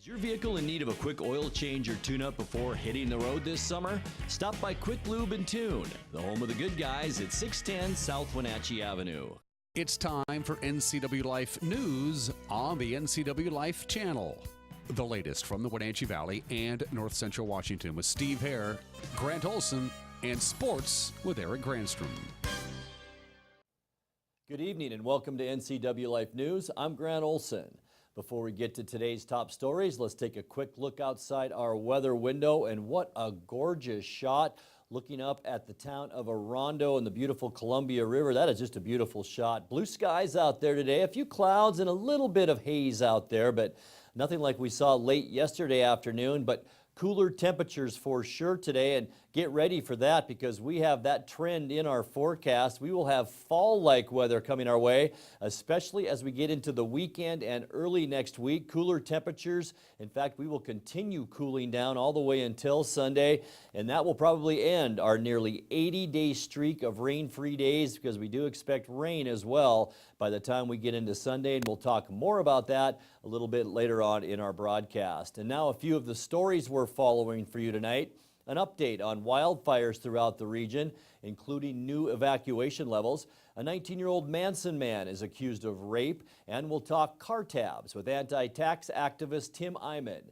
Is your vehicle in need of a quick oil change or tune-up before hitting the road this summer? Stop by Quick Lube and Tune, the home of the good guys at 610 South Wenatchee Avenue. It's time for NCW Life News on the NCW Life channel. The latest from the Wenatchee Valley and North Central Washington with Steve Hare, Grant Olson, and sports with Eric Granstrom. Good evening and welcome to NCW Life News. I'm Grant Olson. Before we get to today's top stories, let's take a quick look outside our weather window, and what a gorgeous shot looking up at the town of Orondo and the beautiful Columbia River. That is just a beautiful shot. Blue skies out there today, a few clouds and a little bit of haze out there, but nothing like we saw late yesterday afternoon, but cooler temperatures for sure today, and get ready for that because we have that trend in our forecast. We will have fall-like weather coming our way, especially as we get into the weekend and early next week. Cooler temperatures. In fact, we will continue cooling down all the way until Sunday, and that will probably end our nearly 80-day streak of rain-free days because we do expect rain as well by the time we get into Sunday, and we'll talk more about that a little bit later on in our broadcast. And now a few of the stories we're following for you tonight. An update on wildfires throughout the region, including new evacuation levels. A 19-year-old Manson man is accused of rape, and we'll talk car tabs with anti-tax activist Tim Eyman.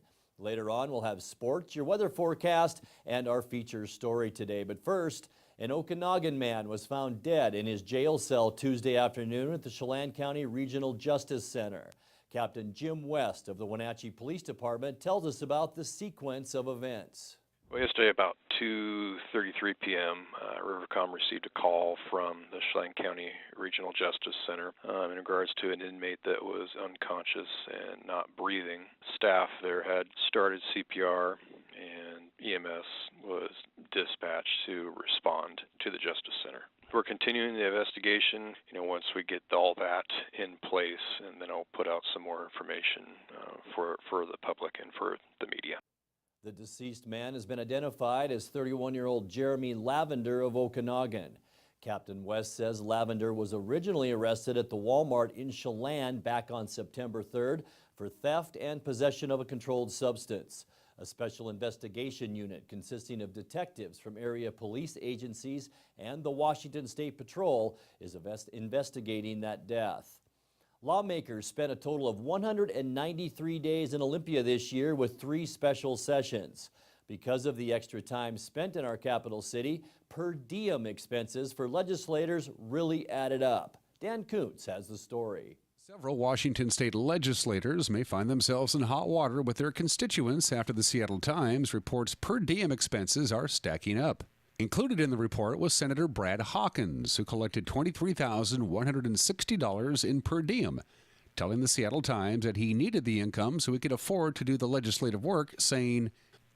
Later on, we'll have sports, your weather forecast, and our feature story today. But first, an Okanagan man was found dead in his jail cell Tuesday afternoon at the Chelan County Regional Justice Center. Captain Jim West of the Wenatchee Police Department tells us about the sequence of events. Well, yesterday about 2:33 p.m., Rivercom received a call from the Chelan County Regional Justice Center in regards to an inmate that was unconscious and not breathing. Staff there had started CPR, and EMS was dispatched to respond to the Justice Center. We're continuing the investigation, once we get all that in place, and then I'll put out some more information for the public and for the media. The deceased man has been identified as 31-year-old Jeremy Lavender of Okanagan. Captain West says Lavender was originally arrested at the Walmart in Chelan back on September 3rd for theft and possession of a controlled substance. A special investigation unit consisting of detectives from area police agencies and the Washington State Patrol is investigating that death. Lawmakers spent a total of 193 days in Olympia this year with 3 special sessions. Because of the extra time spent in our capital city, per diem expenses for legislators really added up. Dan Kuntz has the story. Several Washington state legislators may find themselves in hot water with their constituents after the Seattle Times reports per diem expenses are stacking up. Included in the report was Senator Brad Hawkins, who collected $23,160 in per diem, telling the Seattle Times that he needed the income so he could afford to do the legislative work, saying,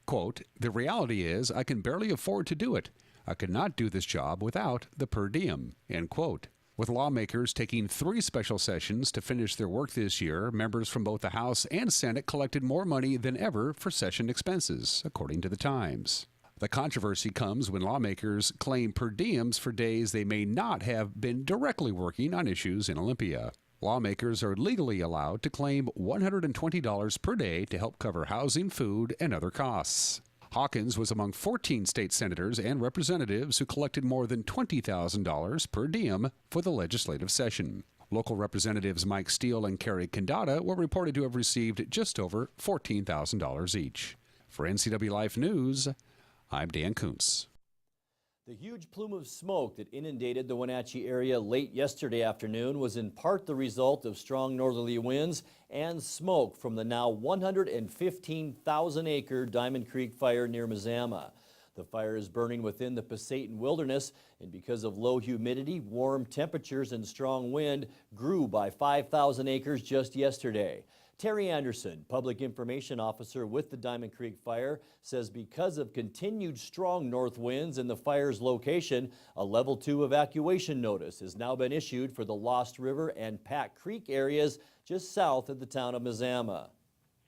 quote, "The reality is I can barely afford to do it. I could not do this job without the per diem," end quote. With lawmakers taking 3 special sessions to finish their work this year, members from both the House and Senate collected more money than ever for session expenses, according to the Times. The controversy comes when lawmakers claim per diems for days they may not have been directly working on issues in Olympia. Lawmakers are legally allowed to claim $120 per day to help cover housing, food, and other costs. Hawkins was among 14 state senators and representatives who collected more than $20,000 per diem for the legislative session. Local representatives Mike Steele and Kerry Kandata were reported to have received just over $14,000 each. For NCW Life News, I'm Dan Kuntz. The huge plume of smoke that inundated the Wenatchee area late yesterday afternoon was in part the result of strong northerly winds and smoke from the now 115,000-acre Diamond Creek fire near Mazama. The fire is burning within the Pasayten Wilderness, and because of low humidity, warm temperatures, and strong wind, grew by 5,000 acres just yesterday. Terry Anderson, Public Information Officer with the Diamond Creek Fire, says because of continued strong north winds and the fire's location, a level 2 evacuation notice has now been issued for the Lost River and Pack Creek areas just south of the town of Mazama.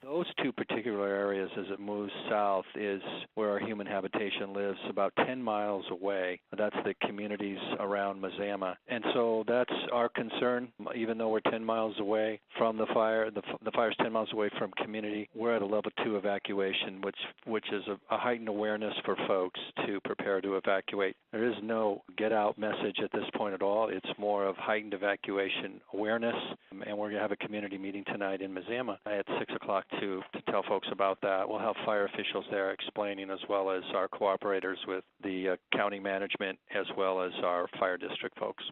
Those two particular areas as it moves south is where our human habitation lives, about 10 miles away. That's the communities around Mazama. And so that's our concern. Even though we're 10 miles away from the fire, the fire's 10 miles away from community, we're at a level 2 evacuation, which is a heightened awareness for folks to prepare to evacuate. There is no get out message at this point at all. It's more of heightened evacuation awareness. And we're going to have a community meeting tonight in Mazama at 6 o'clock to tell folks about that. We'll have fire officials there explaining, as well as our cooperators with the county management, as well as our fire district folks.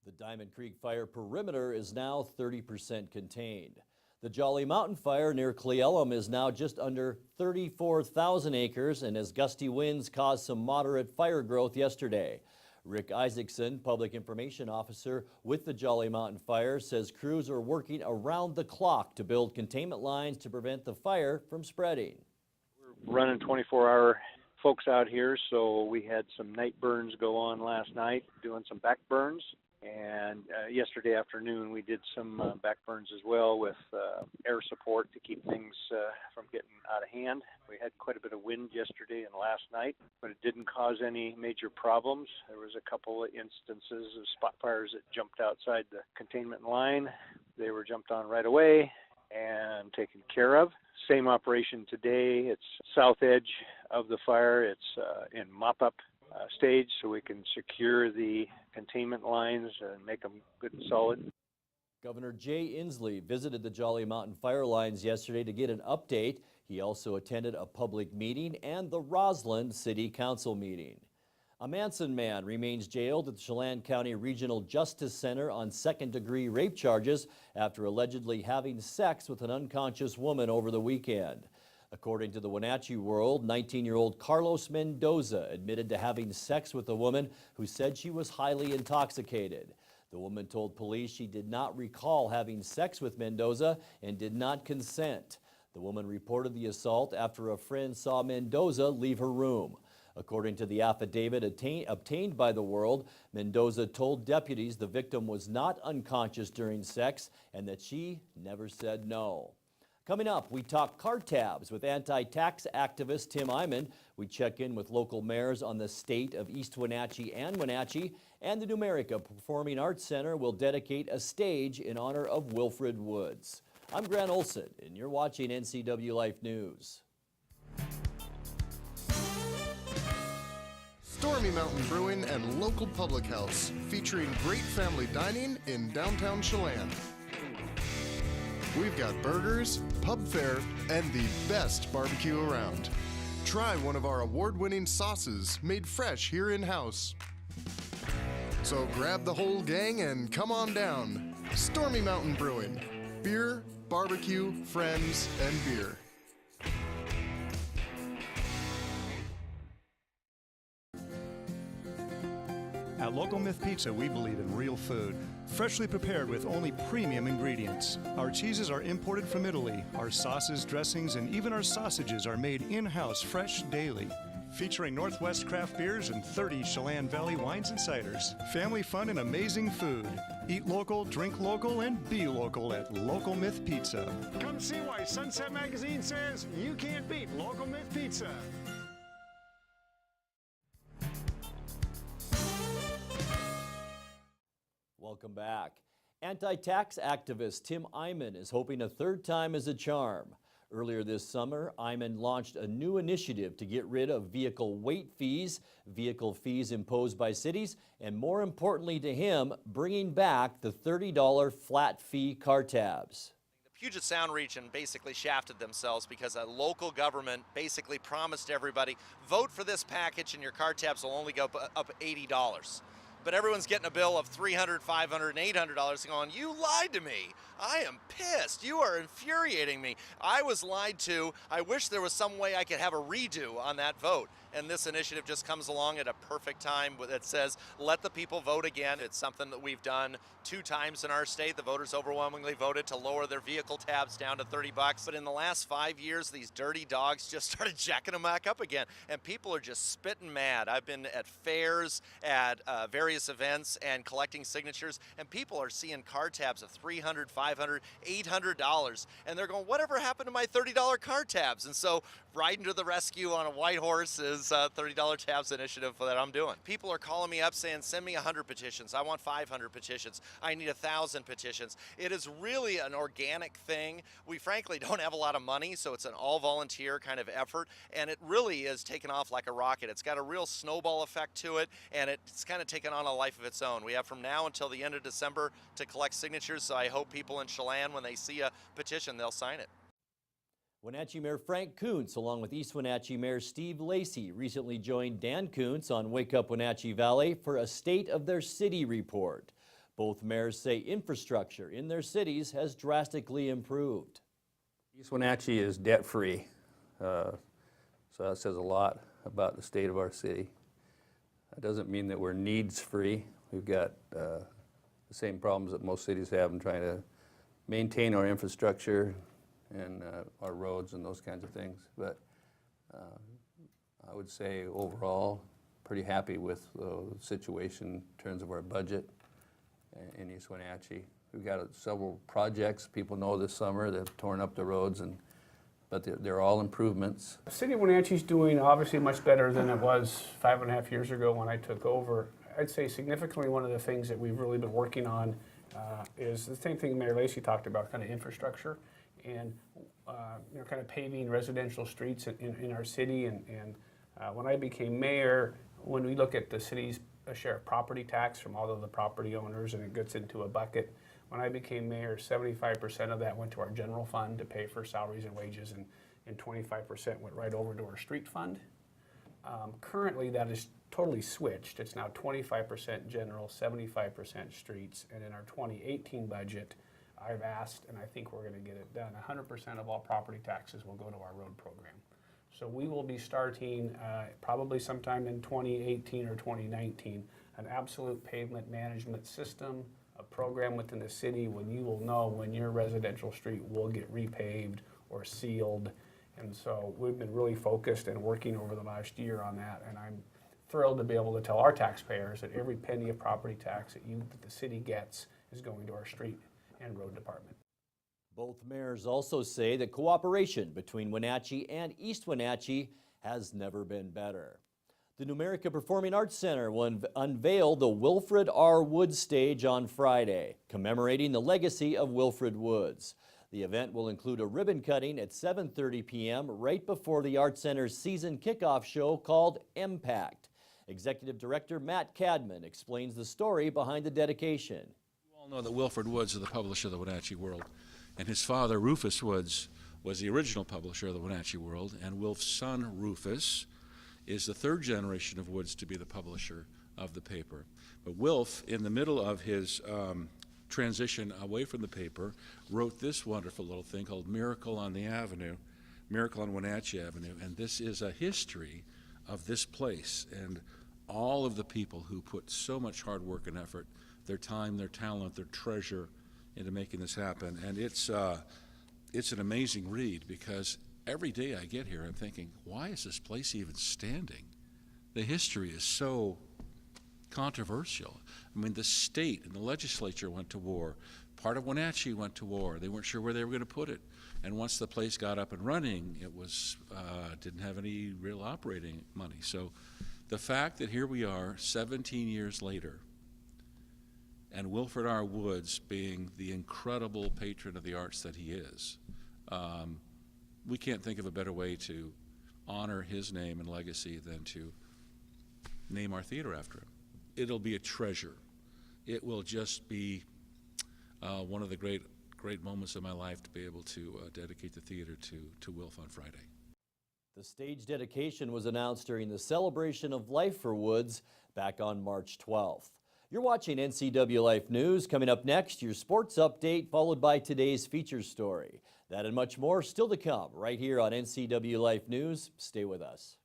The Diamond Creek fire perimeter is now 30% contained. The Jolly Mountain fire near Cle Elum is now just under 34,000 acres, and as gusty winds caused some moderate fire growth yesterday. Rick Isaacson, Public Information Officer with the Jolly Mountain Fire, says crews are working around the clock to build containment lines to prevent the fire from spreading. We're running 24-hour folks out here, so we had some night burns go on last night, doing some back burns. And yesterday afternoon we did some back burns as well with air support to keep things from getting out of hand. We had quite a bit of wind yesterday and last night, but it didn't cause any major problems. There was a couple of instances of spot fires that jumped outside the containment line. They were jumped on right away and taken care of. Same operation today. It's south edge of the fire. It's in mop-up stage, so we can secure the containment lines and make them good and solid. Governor Jay Inslee visited the Jolly Mountain fire lines yesterday to get an update. He also attended a public meeting and the Roslyn City Council meeting. A Manson man remains jailed at the Chelan County Regional Justice Center on second-degree rape charges after allegedly having sex with an unconscious woman over the weekend. According to the Wenatchee World, 19-year-old Carlos Mendoza admitted to having sex with a woman who said she was highly intoxicated. The woman told police she did not recall having sex with Mendoza and did not consent. The woman reported the assault after a friend saw Mendoza leave her room. According to the affidavit obtained by the World, Mendoza told deputies the victim was not unconscious during sex and that she never said no. Coming up, we talk car tabs with anti-tax activist Tim Eyman. We check in with local mayors on the state of East Wenatchee and Wenatchee. And the Numerica Performing Arts Center will dedicate a stage in honor of Wilfred Woods. I'm Grant Olson, and you're watching NCW Life News. Stormy Mountain Brewing and local public house, featuring great family dining in downtown Chelan. We've got burgers, pub fare, and the best barbecue around. Try one of our award-winning sauces made fresh here in-house. So grab the whole gang and come on down. Stormy Mountain Brewing. Beer, barbecue, friends, and beer. At Local Myth Pizza, we believe in real food, freshly prepared with only premium ingredients. Our cheeses are imported from Italy. Our sauces, dressings, and even our sausages are made in-house fresh daily. Featuring Northwest craft beers and 30 Chelan Valley wines and ciders. Family fun and amazing food. Eat local, drink local, and be local at Local Myth Pizza. Come see why Sunset Magazine says you can't beat Local Myth Pizza. Welcome back. Anti-tax activist Tim Eyman is hoping a third time is a charm. Earlier this summer, Eyman launched a new initiative to get rid of vehicle weight fees, vehicle fees imposed by cities, and more importantly to him, bringing back the $30 flat fee car tabs. The Puget Sound region basically shafted themselves because a local government basically promised everybody, vote for this package and your car tabs will only go up $80. But everyone's getting a bill of $300, $500, and $800 going, you lied to me. I am pissed. You are infuriating me. I was lied to. I wish there was some way I could have a redo on that vote. And this initiative just comes along at a perfect time that says, let the people vote again. It's something that we've done 2 times in our state. The voters overwhelmingly voted to lower their vehicle tabs down to $30. But in the last 5 years, these dirty dogs just started jacking them back up again. And people are just spitting mad. I've been at fairs, at various various events and collecting signatures, and people are seeing card tabs of $300, $500, $800, and they're going, whatever happened to my $30 card tabs? And so riding to the rescue on a white horse is a $30 tabs initiative that I'm doing. People are calling me up saying, send me 100 petitions. I want 500 petitions. I need 1,000 petitions. It is really an organic thing. We frankly don't have a lot of money, so it's an all volunteer kind of effort, and it really is taken off like a rocket. It's got a real snowball effect to it, and it's kind of taken on a life of its own. We have from now until the end of December to collect signatures, so I hope people in Chelan, when they see a petition, they'll sign it. Wenatchee Mayor Frank Kuntz, along with East Wenatchee Mayor Steve Lacey, recently joined Dan Kuntz on Wake Up Wenatchee Valley for a State of Their City report. Both mayors say infrastructure in their cities has drastically improved. East Wenatchee is debt-free, so that says a lot about the state of our city. That doesn't mean that we're needs-free. We've got the same problems that most cities have in trying to maintain our infrastructure and our roads and those kinds of things. But I would say overall, pretty happy with the situation in terms of our budget in East Wenatchee. We've got several projects people know this summer that have torn up the roads, but they're all improvements. The city of Wenatchee's doing obviously much better than it was 5.5 years ago when I took over. I'd say significantly one of the things that we've really been working on is the same thing Mayor Lacey talked about, kind of infrastructure and kind of paving residential streets in our city. And when I became mayor, when we look at the city's share of property tax from all of the property owners, and it gets into a bucket. When I became mayor, 75% of that went to our general fund to pay for salaries and wages, and 25% went right over to our street fund. Currently, that is totally switched. It's now 25% general, 75% streets, and in our 2018 budget, I've asked, and I think we're going to get it done, 100% of all property taxes will go to our road program. So we will be starting probably sometime in 2018 or 2019 an absolute pavement management system, a program within the city when you will know when your residential street will get repaved or sealed. And so we've been really focused and working over the last year on that, and I'm thrilled to be able to tell our taxpayers that every penny of property tax that the city gets is going to our street and road department. Both mayors also say that cooperation between Wenatchee and East Wenatchee has never been better. The Numerica Performing Arts Center will unveil the Wilfred R. Woods stage on Friday, commemorating the legacy of Wilfred Woods. The event will include a ribbon cutting at 7:30 p.m. right before the Arts Center's season kickoff show called Impact. Executive Director Matt Cadman explains the story behind the dedication. You all know that Wilfred Woods is the publisher of the Wenatchee World, and his father, Rufus Woods, was the original publisher of the Wenatchee World, and Wilf's son, Rufus, is the third generation of Woods to be the publisher of the paper. But Wilf, in the middle of his transition away from the paper, wrote this wonderful little thing called Miracle on the Avenue, Miracle on Wenatchee Avenue, and this is a history of this place and all of the people who put so much hard work and effort, their time, their talent, their treasure into making this happen. And it's an amazing read, because every day I get here I'm thinking, why is this place even standing? The history is so controversial. I mean, the state and the legislature went to war. Part of Wenatchee went to war. They weren't sure where they were going to put it. And once the place got up and running, it was didn't have any real operating money. So the fact that here we are 17 years later, and Wilfred R. Woods being the incredible patron of the arts that he is, we can't think of a better way to honor his name and legacy than to name our theater after him. It'll be a treasure. It will just be one of the great moments of my life to be able to dedicate the theater to Wilf on Friday. The stage dedication was announced during the celebration of life for Woods back on March 12th. You're watching NCW Life News. Coming up next, your sports update, followed by today's feature story. That and much more still to come right here on NCW Life News. Stay with us.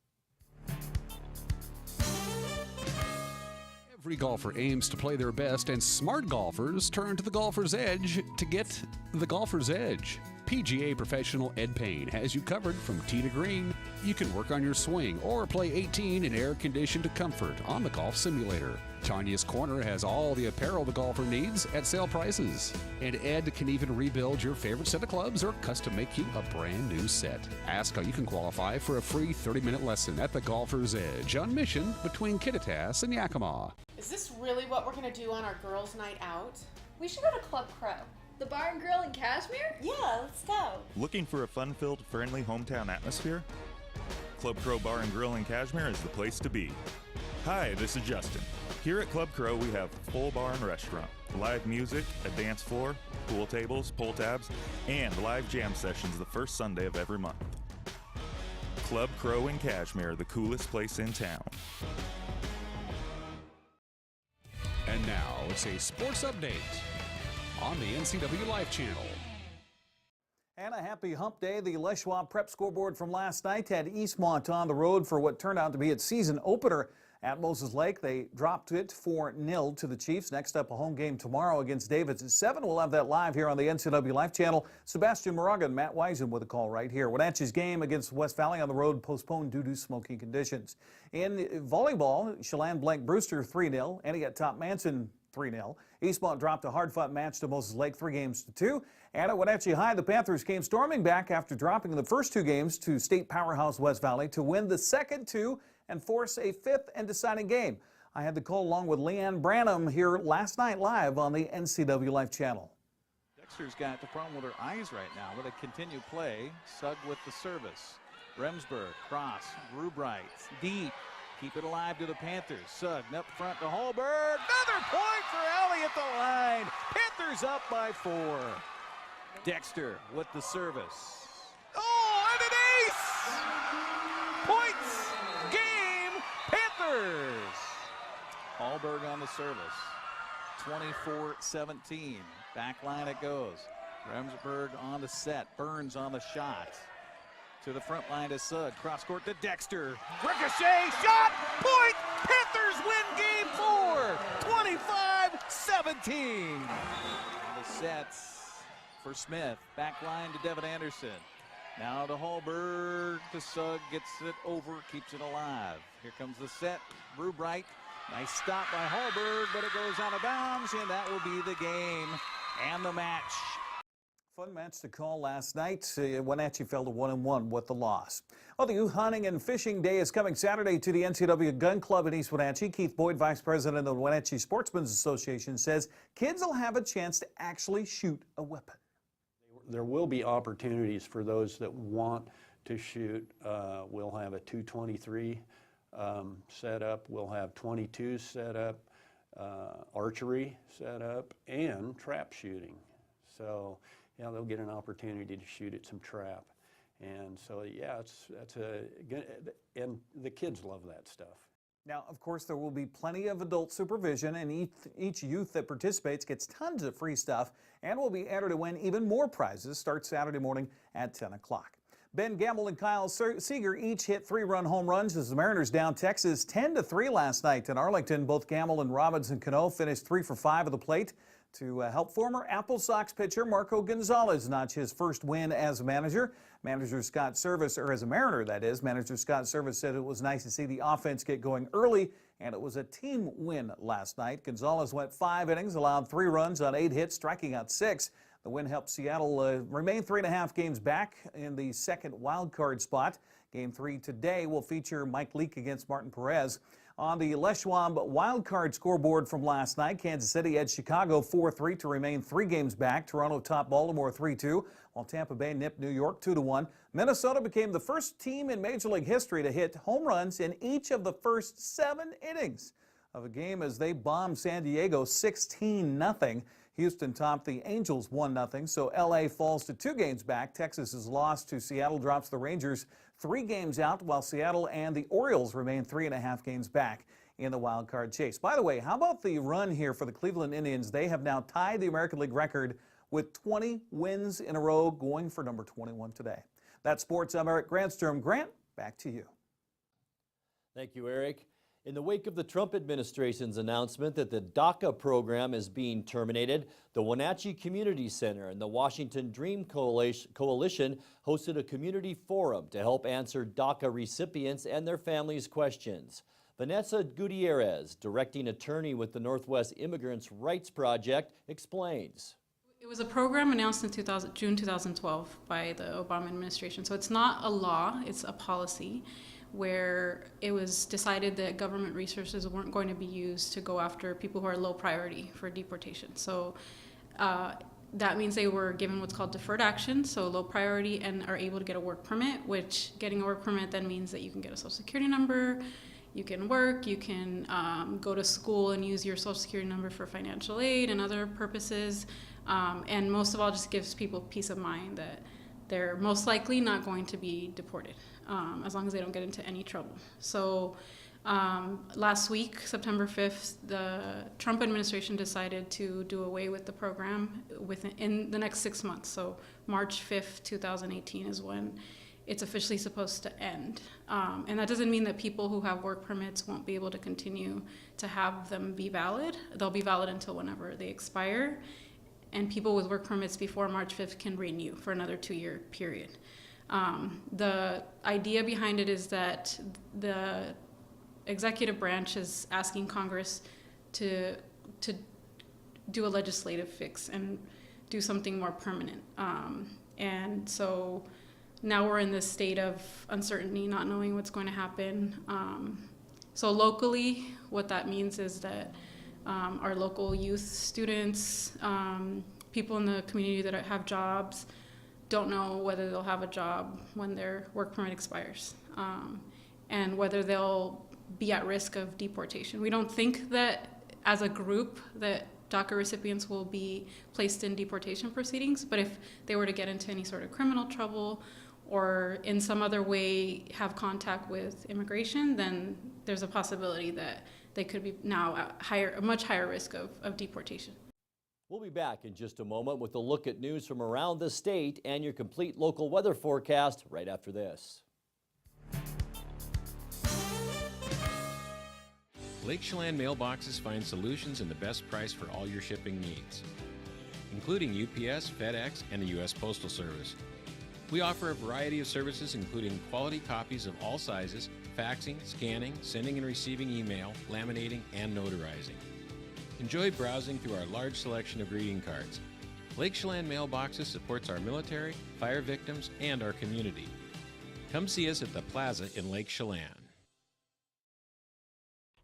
Every golfer aims to play their best, and smart golfers turn to the Golfer's Edge to get the Golfer's Edge. PGA professional Ed Payne has you covered from tee to green. You can work on your swing or play 18 in air-conditioned comfort on the golf simulator. Tanya's Corner has all the apparel the golfer needs at sale prices. And Ed can even rebuild your favorite set of clubs or custom make you a brand new set. Ask how you can qualify for a free 30-minute lesson at the Golfer's Edge on Mission between Kittitas and Yakima. Is this really what we're going to do on our girls' night out? We should go to Club Crow. The bar and grill in Kashmir? Yeah, let's go. Looking for a fun-filled, friendly hometown atmosphere? Club Crow Bar and Grill in Kashmir is the place to be. Hi, this is Justin. Here at Club Crow, we have a full bar and restaurant, live music, a dance floor, pool tables, pull tabs, and live jam sessions the first Sunday of every month. Club Crow in Kashmir, the coolest place in town. And now it's a sports update on the NCW Life channel. And a happy hump day. The Les Schwab Prep scoreboard from last night had Eastmont on the road for what turned out to be its season opener at Moses Lake. They dropped it 4-0 to the Chiefs. Next up, a home game tomorrow against Davids at 7. We'll have that live here on the NCW Life channel. Sebastian Moraga and Matt Wiesen with a call right here. Wenatchee's game against West Valley on the road postponed due to smoky conditions. In volleyball, Chelan blanked Brewster 3-0. Antioch top Manson 3-0. Eastmont dropped a hard-fought match to Moses Lake 3-2. And at Wenatchee High, the Panthers came storming back after dropping the first 2 games to state powerhouse West Valley to win the second 2 and force a 5th and deciding game. I had the call along with Leanne Branham here last night live on the NCW Life channel. Dexter's got the problem with her eyes right now. With a continued play, Sugg with the service. Remsburg, cross, Rubright, deep. Keep it alive to the Panthers. Sugg up front to Hallberg. Another point for Ellie at the line. Panthers up by 4. Dexter with the service. Oh, and an ace! Points! Game! Panthers! Hallberg on the service. 24-17. Back line it goes. Remsburg on the set. Burns on the shot. To the front line to Sugg. Cross court to Dexter. Ricochet shot! Point! Panthers win game 4! 25-17. The sets for Smith. Back line to Devin Anderson. Now to Hallberg, to Sugg, gets it over, keeps it alive. Here comes the set, Rubright. Nice stop by Hallberg, but it goes out of bounds, and that will be the game and the match. Fun match to call last night. Wenatchee fell to 1-1 with the loss. Well, the Youth Hunting and Fishing Day is coming Saturday to the NCW Gun Club in East Wenatchee. Keith Boyd, Vice President of the Wenatchee Sportsmen's Association, says kids will have a chance to actually shoot a weapon. There will be opportunities for those that want to shoot. We'll have a .223 set up. We'll have .22s set up, archery set up, and trap shooting. So, yeah, they'll get an opportunity to shoot at some trap. And so, yeah, that's a good, and the kids love that stuff. Now, of course, there will be plenty of adult supervision, and each youth that participates gets tons of free stuff and will be entered to win even more prizes. Start Saturday morning at 10 o'clock. Ben Gamble and Kyle Seeger each hit 3-run home runs as the Mariners down Texas 10-3 last night in Arlington. Both Gamble and Robinson Cano finished 3 for 5 at the plate to help former Apple Sox pitcher Marco Gonzalez notch his first win as a manager. Manager Scott Service, or as a Mariner that is, Manager Scott Service said it was nice to see the offense get going early, and it was a team win last night. Gonzalez went 5 innings, allowed 3 runs on 8 hits, striking out 6. The win helped Seattle remain 3.5 games back in the second wild card spot. Game 3 today will feature Mike Leake against Martin Perez. On the Les Schwab wild card scoreboard from last night, Kansas City edged Chicago 4-3 to remain 3 games back. Toronto topped Baltimore 3-2, while Tampa Bay nipped New York 2-1. Minnesota became the first team in Major League history to hit home runs in each of the first 7 innings of a game as they bombed San Diego 16-0. Houston topped the Angels 1-0, so L.A. falls to 2 games back. Texas's loss to Seattle drops the Rangers 3 games out, while Seattle and the Orioles remain 3.5 games back in the wild card chase. By the way, how about the run here for the Cleveland Indians? They have now tied the American League record with 20 wins in a row, going for number 21 today. That's sports. I'm Eric Grandstrom. Grant, back to you. Thank you, Eric. In the wake of the Trump administration's announcement that the DACA program is being terminated, the Wenatchee Community Center and the Washington Dream Coalition hosted a community forum to help answer DACA recipients and their families' questions. Vanessa Gutierrez, directing attorney with the Northwest Immigrants' Rights Project, explains. It was a program announced in June 2012 by the Obama administration. So it's not a law, it's a policy where it was decided that government resources weren't going to be used to go after people who are low priority for deportation. So that means they were given what's called deferred action, so low priority, and are able to get a work permit, which getting a work permit then means that you can get a social security number, you can work, you can go to school and use your social security number for financial aid and other purposes. And most of all, just gives people peace of mind that they're most likely not going to be deported, as long as they don't get into any trouble. So last week, September 5th, the Trump administration decided to do away with the program in the next 6 months. So March 5th, 2018 is when it's officially supposed to end. And that doesn't mean that people who have work permits won't be able to continue to have them be valid. They'll be valid until whenever they expire. And people with work permits before March 5th can renew for another 2-year period. The idea behind it is that the executive branch is asking Congress to do a legislative fix and do something more permanent. And so now we're in this state of uncertainty, not knowing what's going to happen. So locally, what that means is that our local youth, students, people in the community that have jobs don't know whether they'll have a job when their work permit expires, and whether they'll be at risk of deportation. We don't think that as a group that DACA recipients will be placed in deportation proceedings, but if they were to get into any sort of criminal trouble or in some other way have contact with immigration, then there's a possibility that they could be now at a much higher risk of deportation. We'll be back in just a moment with a look at news from around the state and your complete local weather forecast right after this. Lake Chelan mailboxes find solutions and the best price for all your shipping needs, including UPS, FedEx, and the U.S. Postal Service. We offer a variety of services including quality copies of all sizes, faxing, scanning, sending and receiving email, laminating, and notarizing. Enjoy browsing through our large selection of greeting cards. Lake Chelan Mailboxes supports our military, fire victims, and our community. Come see us at the Plaza in Lake Chelan.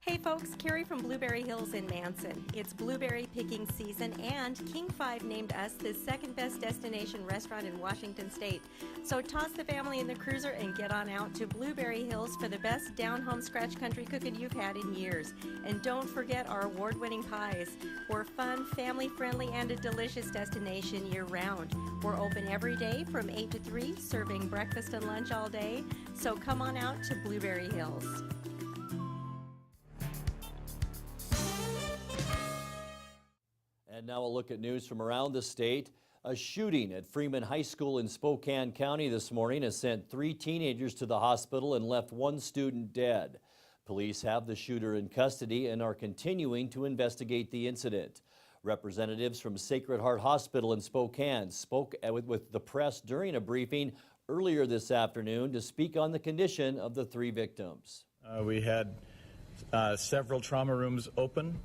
Hey folks, Carrie from Blueberry Hills in Manson. It's blueberry picking season and King 5 named us the second best destination restaurant in Washington State. So toss the family in the cruiser and get on out to Blueberry Hills for the best down-home scratch country cooking you've had in years. And don't forget our award-winning pies. We're fun, family-friendly, and a delicious destination year-round. We're open every day from 8 to 3, serving breakfast and lunch all day. So come on out to Blueberry Hills. And now a look at news from around the state. A shooting at Freeman High School in Spokane County this morning has sent 3 teenagers to the hospital and left 1 student dead. Police have the shooter in custody and are continuing to investigate the incident. Representatives from Sacred Heart Hospital in Spokane spoke with the press during a briefing earlier this afternoon to speak on the condition of the 3 victims. We had several trauma rooms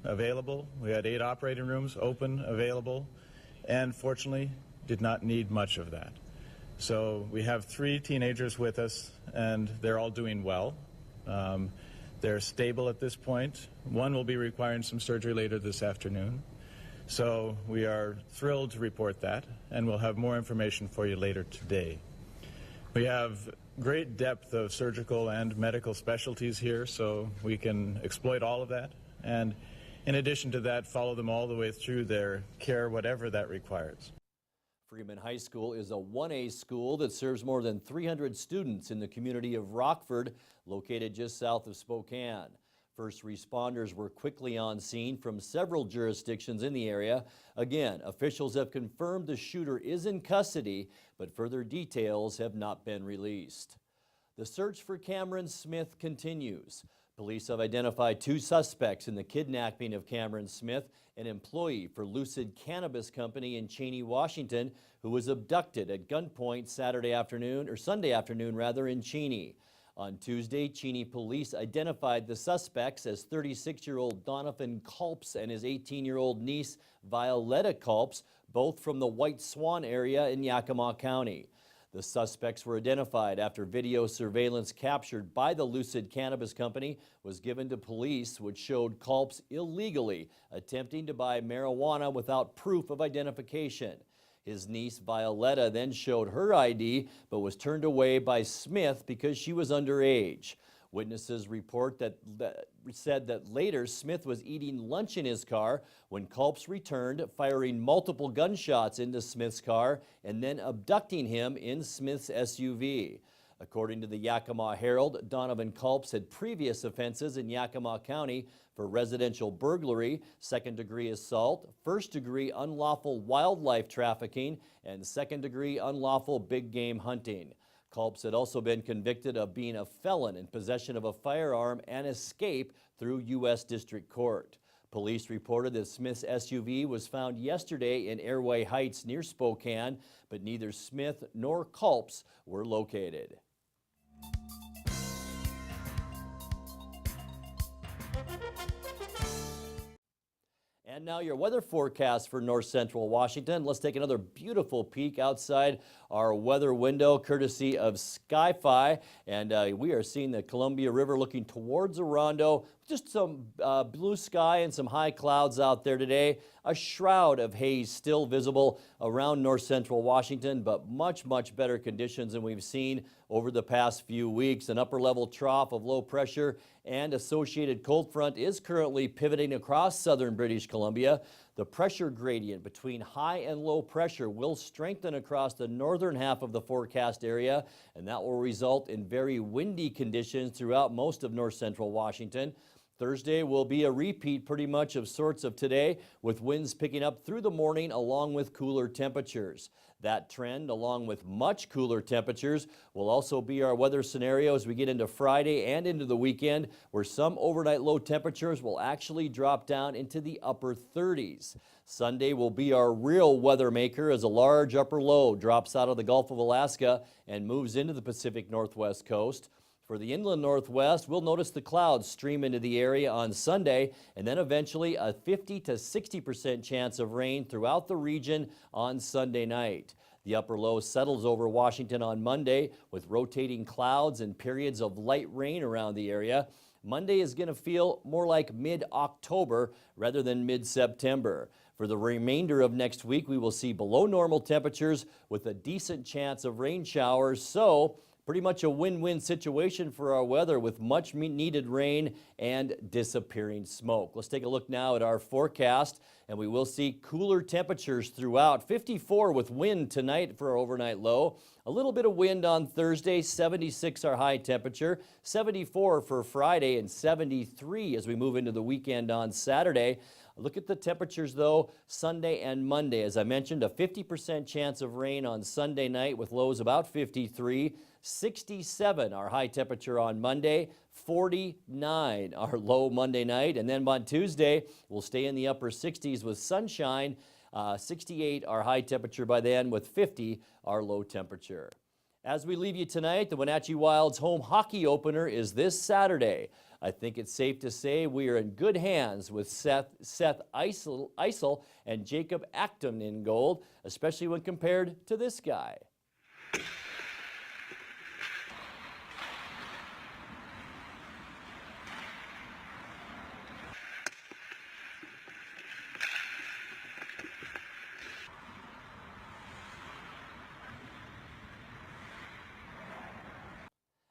available. We had 8 operating rooms available, and fortunately did not need much of that. So we have 3 teenagers with us, and they're all doing well. They're stable at this point. 1 will be requiring some surgery later this afternoon. So we are thrilled to report that, and we'll have more information for you later today. We have great depth of surgical and medical specialties here, so we can exploit all of that. And in addition to that, follow them all the way through their care, whatever that requires. Freeman High School is a 1A school that serves more than 300 students in the community of Rockford, located just south of Spokane. First responders were quickly on scene from several jurisdictions in the area. Again, officials have confirmed the shooter is in custody, but further details have not been released. The search for Cameron Smith continues. Police have identified 2 suspects in the kidnapping of Cameron Smith, an employee for Lucid Cannabis Company in Cheney, Washington, who was abducted at gunpoint Sunday afternoon in Cheney. On Tuesday, Cheney police identified the suspects as 36-year-old Donovan Culps and his 18-year-old niece Violetta Culps, both from the White Swan area in Yakima County. The suspects were identified after video surveillance captured by the Lucid Cannabis Company was given to police, which showed Culps illegally attempting to buy marijuana without proof of identification. His niece Violetta then showed her ID, but was turned away by Smith because she was underage. Witnesses report said that later Smith was eating lunch in his car when Culps returned, firing multiple gunshots into Smith's car and then abducting him in Smith's SUV. According to the Yakima Herald, Donovan Culps had previous offenses in Yakima County for residential burglary, second-degree assault, first-degree unlawful wildlife trafficking, and second-degree unlawful big game hunting. Culps had also been convicted of being a felon in possession of a firearm and escape through U.S. District Court. Police reported that Smith's SUV was found yesterday in Airway Heights near Spokane, but neither Smith nor Culps were located. And now your weather forecast for north central Washington. Let's take another beautiful peek outside our weather window courtesy of Sky-Fi. And we are seeing the Columbia River looking towards Orondo. Just some blue sky and some high clouds out there today. A shroud of haze still visible around north central Washington, but much, much better conditions than we've seen over the past few weeks. An upper level trough of low pressure and associated cold front is currently pivoting across southern British Columbia. The pressure gradient between high and low pressure will strengthen across the northern half of the forecast area, and that will result in very windy conditions throughout most of north central Washington. Thursday will be a repeat pretty much of sorts of today, with winds picking up through the morning along with cooler temperatures. That trend, along with much cooler temperatures, will also be our weather scenario as we get into Friday and into the weekend, where some overnight low temperatures will actually drop down into the upper 30s. Sunday will be our real weather maker as a large upper low drops out of the Gulf of Alaska and moves into the Pacific Northwest coast. For the inland northwest, we'll notice the clouds stream into the area on Sunday, and then eventually a 50 to 60% chance of rain throughout the region on Sunday night. The upper low settles over Washington on Monday with rotating clouds and periods of light rain around the area. Monday is going to feel more like mid-October rather than mid-September. For the remainder of next week, we will see below normal temperatures with a decent chance of rain showers, so pretty much a win-win situation for our weather with much needed rain and disappearing smoke. Let's take a look now at our forecast, and we will see cooler temperatures throughout. 54 with wind tonight for our overnight low. A little bit of wind on Thursday, 76 our high temperature, 74 for Friday, and 73 as we move into the weekend on Saturday. Look at the temperatures, though, Sunday and Monday. As I mentioned, a 50% chance of rain on Sunday night with lows about 53. 67 our high temperature on Monday, 49 our low Monday night. And then on Tuesday, we'll stay in the upper 60s with sunshine. 68 our high temperature by then with 50 our low temperature. As we leave you tonight, the Wenatchee Wild's home hockey opener is this Saturday. I think it's safe to say we are in good hands with Seth Eisel and Jacob Acton in goal, especially when compared to this guy.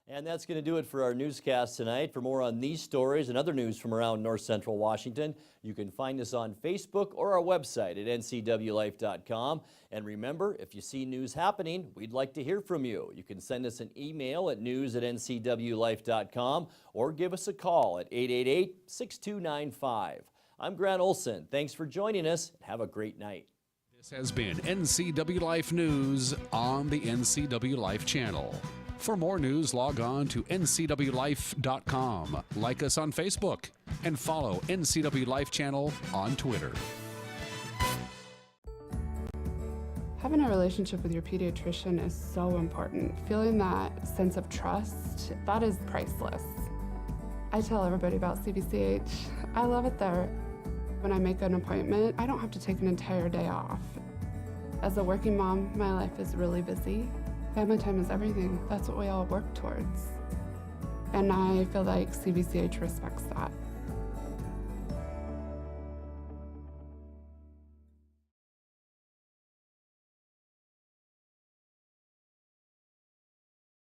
And that's going to do it for our newscast tonight. For more on these stories and other news from around north central Washington, you can find us on Facebook or our website at ncwlife.com. And remember, if you see news happening, we'd like to hear from you. You can send us an email at news@ncwlife.com or give us a call at 888-6295. I'm Grant Olson. Thanks for joining us. Have a great night. This has been NCW Life News on the NCW Life channel. For more news, log on to ncwlife.com, like us on Facebook, and follow NCW Life Channel on Twitter. Having a relationship with your pediatrician is so important. Feeling that sense of trust, that is priceless. I tell everybody about CBCH. I love it there. When I make an appointment, I don't have to take an entire day off. As a working mom, my life is really busy. Family time is everything. That's what we all work towards. And I feel like CBCH respects that.